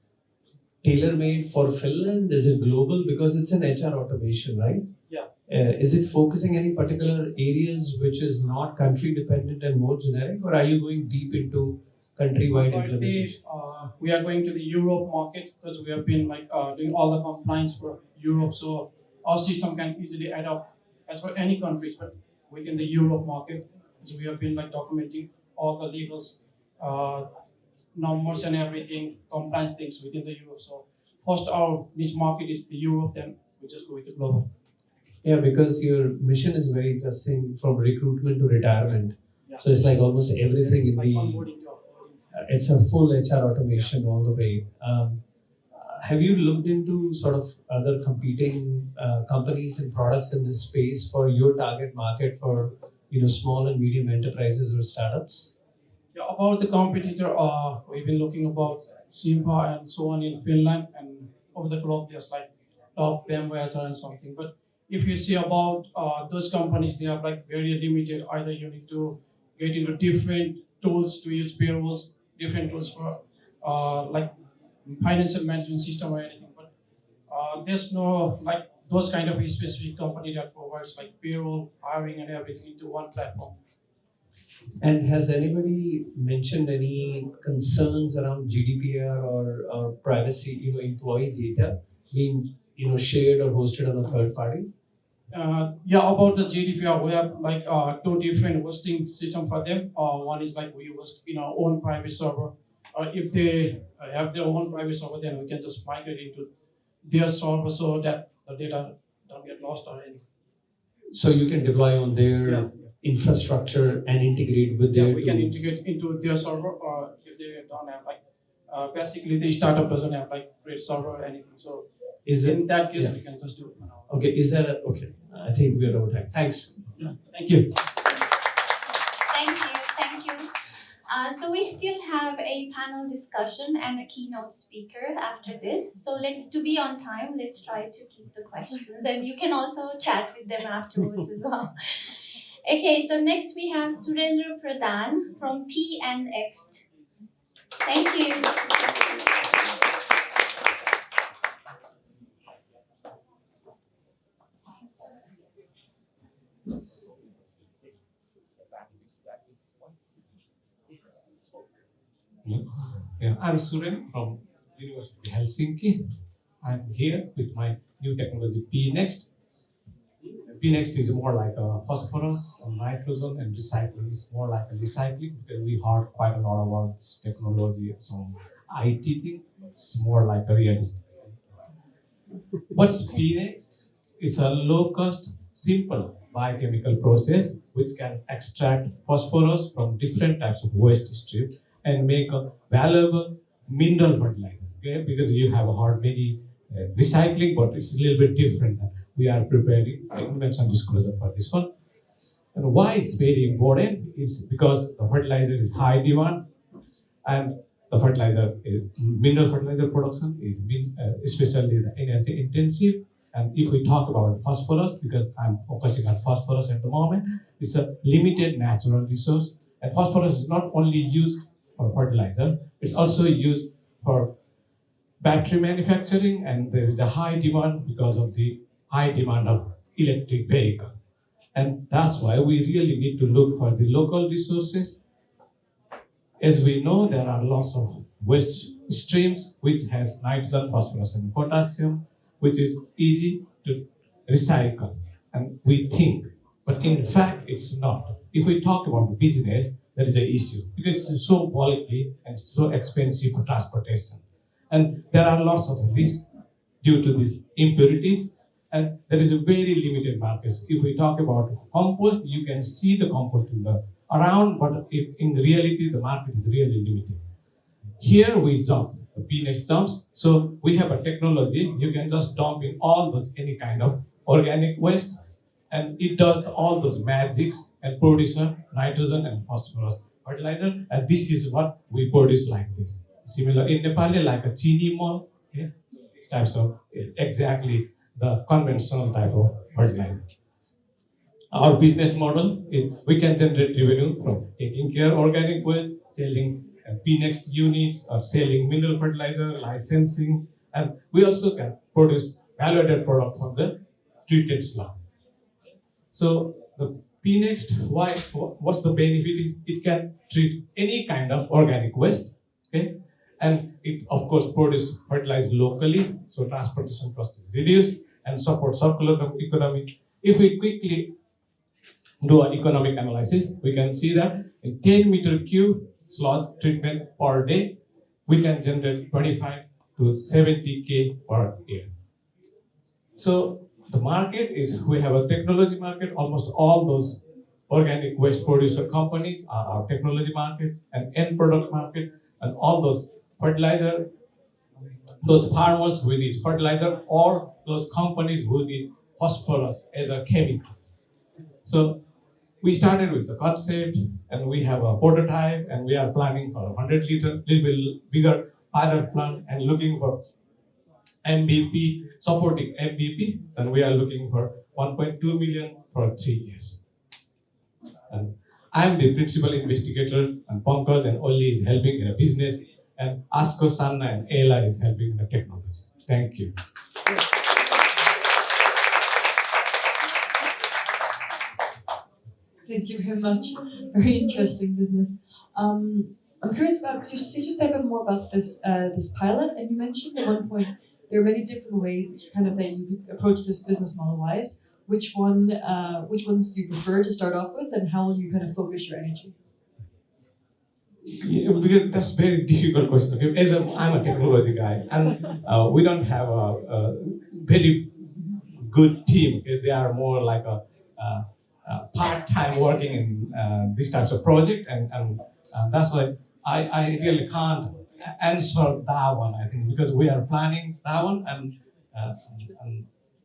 tailor-made for Finland? Is it global? Because it's an HR automation, right? Yeah. Is it focusing any particular areas which is not country-dependent and more generic, or are you going deep into country-wide implementation? We are going to the Europe market because we have been doing all the compliance for Europe, so our system can easily adapt as for any country, but within the Europe market. So we have been documenting all the legals, numbers and everything, compliance things within the Europe. So first our niche market is the Europe, then we just go with the global. Yeah, because your mission is very interesting from recruitment to retirement. Yeah. So it's like almost everything It's in like the. onboarding to offboarding. It's a full HR automation all the way. Have you looked into sort of other competing companies and products in this space for your target market for small and medium enterprises or startups? Yeah, about the competitor, we've been looking about Simpa and so on in Finland, and over the globe there's like top Bamboo and something. But if you see about those companies, they have very limited. Either you need to get into different tools to use payrolls, different tools for like financial management system or anything. But there's no those kind of specific company that provides payroll, hiring, and everything into one platform. And has anybody mentioned any concerns around GDPR or privacy, employee data being shared or hosted on a third party? Yeah, about the GDPR, we have two different hosting system for them. One is we host in our own private server. If they have their own private server, then we can just migrate into their server so that the data don't get lost or anything. So you can deploy on their Yeah. infrastructure and integrate with their Yeah, we can tools. integrate into their server, or if they don't have basically the startup doesn't have great server or anything. So Is it? in that case, Yeah. we can just do it on our own. Okay, is that okay? I think we're over time. Thanks. Yeah, thank you. Thank you. So we still have a panel discussion and a keynote speaker after this. So to be on time, let's try to keep the questions, and you can also chat with them afterwards as well. Okay, so next we have Surendra Pradhan from PNX. Thank you. Yeah, I'm Suren from University of Helsinki. I'm here with my new technology PNext. PNext is more like a phosphorus and nitrogen and recycling. It's more like a recycling because we heard quite a lot about this technology, some IT thing. It's more like a realistic. What's PNext? It's a low-cost, simple biochemical process which can extract phosphorus from different types of waste streams and make a valuable mineral fertilizer. Okay, because you have heard many recycling, but it's a little bit different. We are preparing some disclosure for this one. And why it's very important is because the fertilizer is high demand, and the fertilizer is mineral fertilizer production is especially the energy intensive. And if we talk about phosphorus, because I'm focusing on phosphorus at the moment, it's a limited natural resource. And phosphorus is not only used for fertilizer, it's also used for battery manufacturing, and there is a high demand because of the high demand of electric vehicle. And that's why we really need to look for the local resources. As we know, there are lots of waste streams which has nitrogen, phosphorus, and potassium, which is easy to recycle, and we think, but in fact, it's not. If we talk about business, there is an issue because it's so bulky and so expensive for transportation, and there are lots of risks due to these impurities, and there is a very limited market. If we talk about compost, you can see the compost in the around, but in reality, the market is really limited. Here we jump, the PNext jumps. So we have a technology, you can just dump in all those, any kind of organic waste, and it does all those magics and produces nitrogen and phosphorus fertilizer, and this is what we produce like this. similar in Nepali like a chini mall. Okay? These types of exactly the conventional type of fertilizer. Our business model is we can generate revenue from taking care of organic waste, selling P-next units, or selling mineral fertilizer, licensing, and we also can produce value-added product from the treated sludge. So the P-next, what's the benefit? It can treat any kind of organic waste, okay? And it of course produce fertilizer locally, so transportation cost is reduced and support circular economy. If we quickly do an economic analysis, we can see that in 10 meter cube sludge treatment per day, we can generate 25 to 70K per year. So the market is, we have a technology market, almost all those organic waste producer companies are our technology market and end product market, and all those fertilizer, those farmers who need fertilizer, or those companies who need phosphorus as a chemical. So we started with the concept and we have a prototype and we are planning for a 100 liter, little bit bigger pilot plant and looking for MVP, supporting MVP, and we are looking for 1.2 million for 3 years. And I am the principal investigator, and Pankaj and Oli is helping in a business, and Asko, Sanna, and Ella is helping in the technology. Thank you. Thank you very much. Very interesting business. I'm curious about, could you just say a bit more about this this pilot? And you mentioned at one point there are many different ways that you could approach this business model wise. Which ones do you prefer to start off with, and how will you kind of focus your energy? Yeah, because that's a very difficult question. Okay? As I'm a technology guy, and we don't have a very good team. Okay? They are more like a part-time working in these types of projects, and that's why I really can't answer that one. I think because we are planning that one, and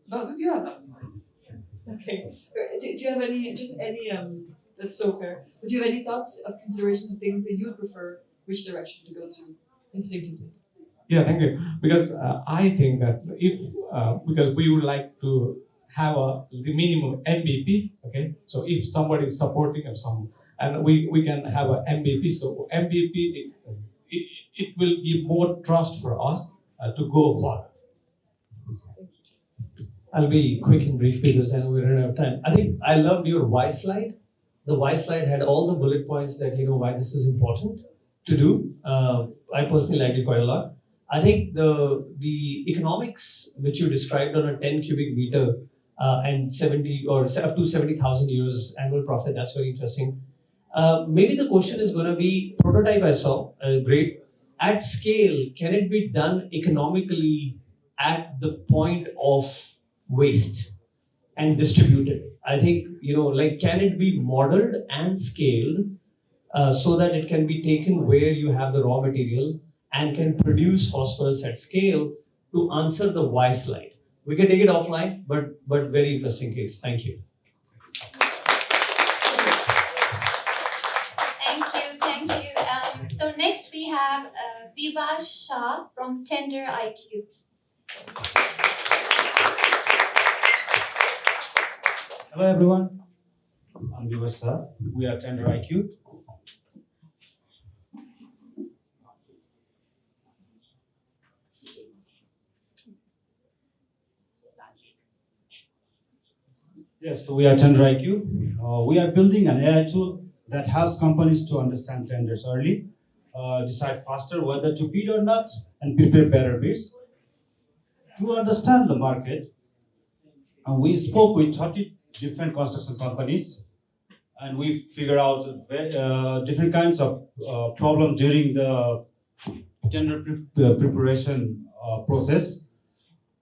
no, yeah. Okay. Do you have any that's so fair. But do you have any thoughts of considerations of things that you would prefer which direction to go to instinctively? Yeah, thank you. Because I think that if because we would like to have the minimum MVP. Okay, so if somebody is supporting of some, and we can have a MVP. So MVP it will give more trust for us to go further. I'll be quick and brief because I know we don't have time. I think I loved your why slide. The why slide had all the bullet points that why this is important to do. I personally liked it quite a lot. I think the economics which you described on a 10 cubic meter and 70 or up to 70,000 euros annual profit, that's very interesting. Maybe the question is going to be prototype I saw, great. At scale, can it be done economically at the point of waste and distributed? I think, can it be modeled and scaled so that it can be taken where you have the raw material and can produce phosphorus at scale to answer the why slide? We can take it offline, but very interesting case. Thank you. Thank you. So next we have Viva Shah from TenderIQ. Hello everyone, I'm Viva Shah. We are TenderIQ. Yes, so we are TenderIQ. We are building an AI tool that helps companies to understand tenders early, decide faster whether to bid or not, and prepare better bids. To understand the market, we spoke with 30 different construction companies, and we figured out different kinds of problems during the tender preparation process.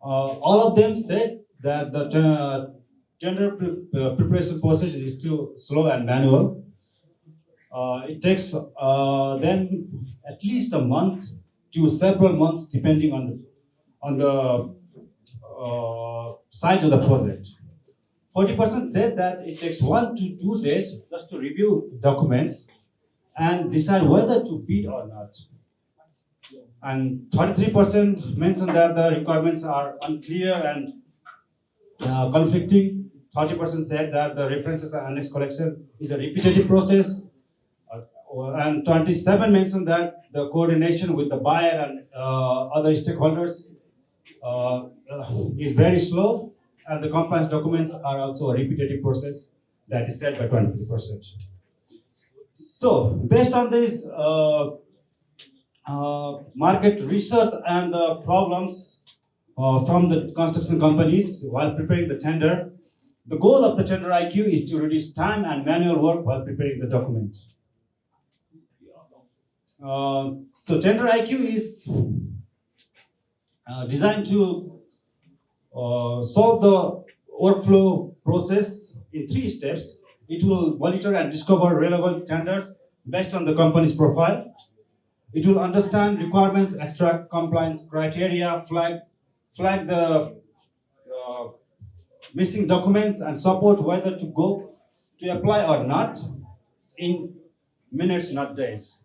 All of them said that the tender preparation process is still slow and manual. It takes them at least a month to several months, depending on the size of the project. 40% said that it takes 1 to 2 days just to review documents and decide whether to bid or not. And 33% mentioned that the requirements are unclear and conflicting. 30% said that the references and index collection is a repetitive process. And 27 mentioned that the coordination with the buyer and other stakeholders is very slow, and the compliance documents are also a repetitive process that is said by 23%. So, based on this market research and the problems from the construction companies while preparing the tender, the goal of the TenderIQ is to reduce time and manual work while preparing the documents. So TenderIQ is designed to solve the workflow process in 3 steps. It will monitor and discover relevant tenders based on the company's profile. It will understand requirements, extract compliance criteria, flag the missing documents, and support whether to go to apply or not in minutes, not days.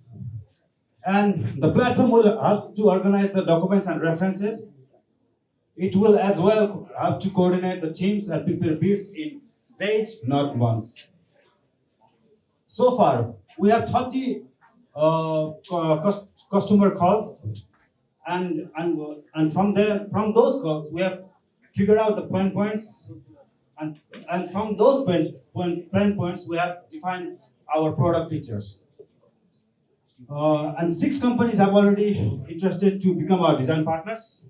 And the platform will have to organize the documents and references. It will as well have to coordinate the teams and prepare bids in days, not months. So far, we have 30 customer calls, and from those calls, we have figured out the pain points, and from those pain points, we have defined our product features. And 6 companies have already interested to become our design partners.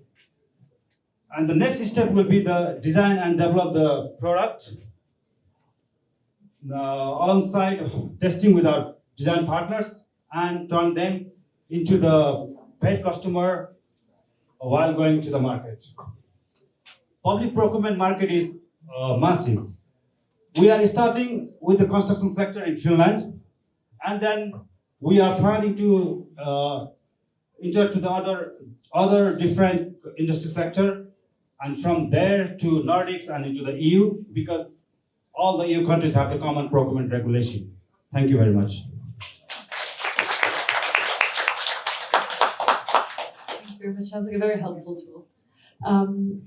And the next step will be the design and develop the product alongside testing with our design partners and turn them into the paid customer while going to the market. Public procurement market is massive. We are starting with the construction sector in Finland, and then we are planning to enter to the other different industry sector, and from there to Nordics and into the EU, because all the EU countries have the common procurement regulation. Thank you very much. Thank you very much. Sounds like a very helpful tool.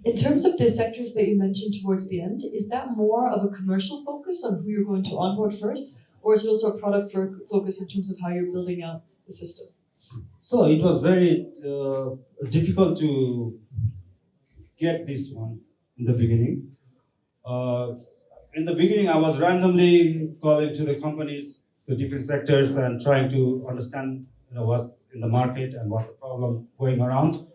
In terms of the sectors that you mentioned towards the end, is that more of a commercial focus on who you're going to onboard first, or is it also a product focus in terms of how you're building out the system? So it was very difficult to get this one in the beginning. In the beginning, I was randomly calling to the companies, the different sectors, and trying to understand what's in the market and what's the problem going around.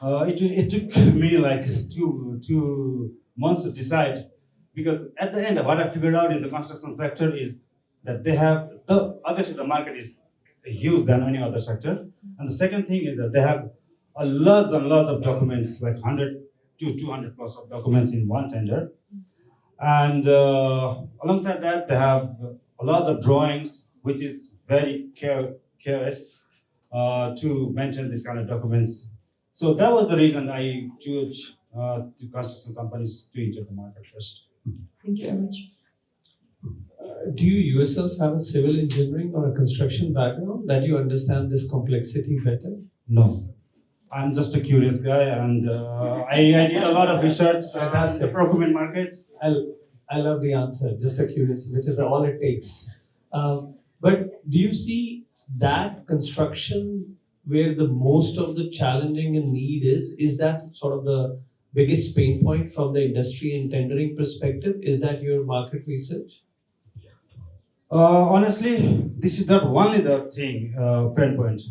It took me like two months to decide, because at the end, what I figured out in the construction sector is that they have obviously the market is huge than any other sector, and the second thing is that they have lots and lots of documents, like 100 to 200 plus of documents in one tender, and alongside that they have lots of drawings, which is very careless to maintain these kind of documents. So that was the reason I chose the construction companies to enter the market first. Thank you very much. Do you yourself have a civil engineering or a construction background that you understand this complexity better? No, I'm just a curious guy, and I did a lot of research on the procurement market. I love the answer, just a curious, which is all it takes. But do you see that construction where the most of the challenging and need is that sort of the biggest pain point from the industry and tendering perspective? Is that your market research? Honestly, this is not only the thing, pain point.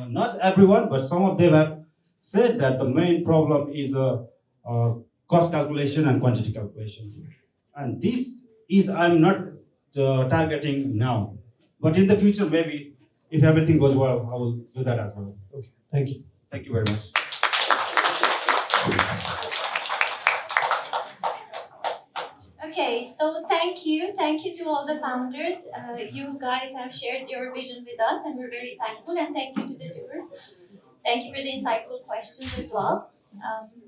Not everyone, but some of them have said that the main problem is cost calculation and quantity calculation. And this is I'm not targeting now. But in the future, maybe, if everything goes well, I will do that as well. Okay, thank you. Thank you very much. Okay, so thank you to all the founders. You guys have shared your vision with us, and we're very thankful. And thank you to the doers. Thank you for the insightful questions as well.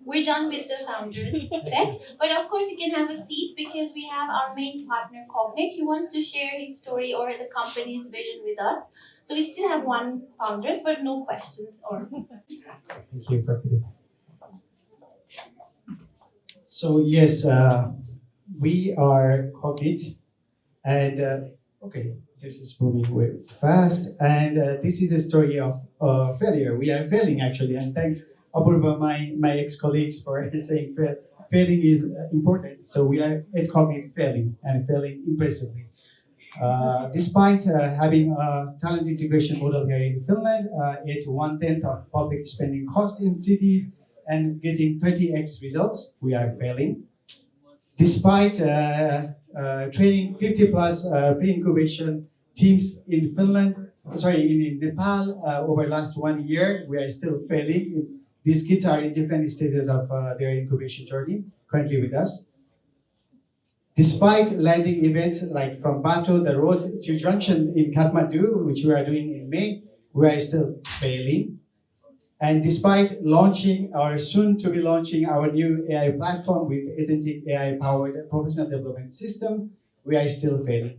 We're done with the founders set, but of course you can have a seat because we have our main partner Cognate. He wants to share his story or the company's vision with us. So we still have one founders, but no questions or. Thank you, Prakriti. So yes, we are Cognit, and okay, this is moving way fast, and this is a story of failure. We are failing actually, and thanks Apurva, my ex-colleagues, for saying failing is important. So we are at Cognit failing and failing impressively. Despite having a talent integration model here in Finland at 1/10 of public spending cost in cities and getting 30x results, we are failing. Despite training 50 plus pre-incubation teams in Finland, in Nepal over last 1 year, we are still failing. These kids are in different stages of their incubation journey currently with us. Despite landing events like from Bato, the road to Junction in Kathmandu, which we are doing in May, we are still failing. And despite launching or soon to be launching our new AI platform with agentic AI-powered professional development system, we are still failing.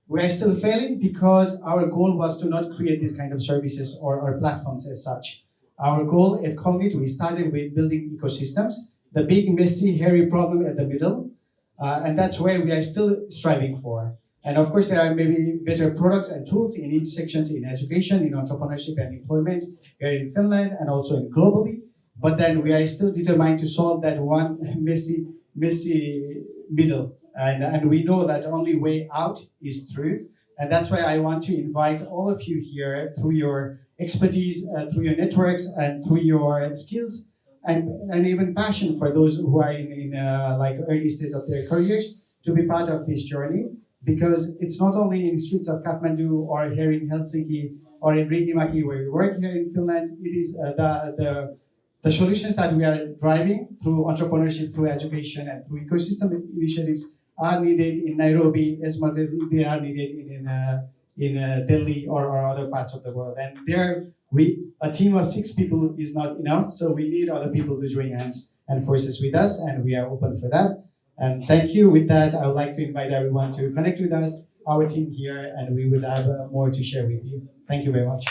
We are still failing because our goal was to not create this kind of services or platforms as such. Our goal at Cognit, we started with building ecosystems, the big, messy, hairy problem at the middle, and that's where we are still striving for. And of course, there are maybe better products and tools in each sections in education, in entrepreneurship and employment here in Finland and also in globally. But then we are still determined to solve that one messy middle. And we know that only way out is through. And that's why I want to invite all of you here through your expertise, through your networks, and through your skills, and even passion for those who are in like early stage of their careers to be part of this journey. Because it's not only in the streets of Kathmandu or here in Helsinki or in Riihimäki where we work here in Finland, it is the solutions that we are driving through entrepreneurship, through education, and through ecosystem initiatives are needed in Nairobi as much as they are needed in Delhi or other parts of the world. And there, a team of 6 people is not enough, so we need other people to join hands and forces with us, and we are open for that. And thank you. With that, I would like to invite everyone to connect with us, our team here, and we will have more to share with you. Thank you very much.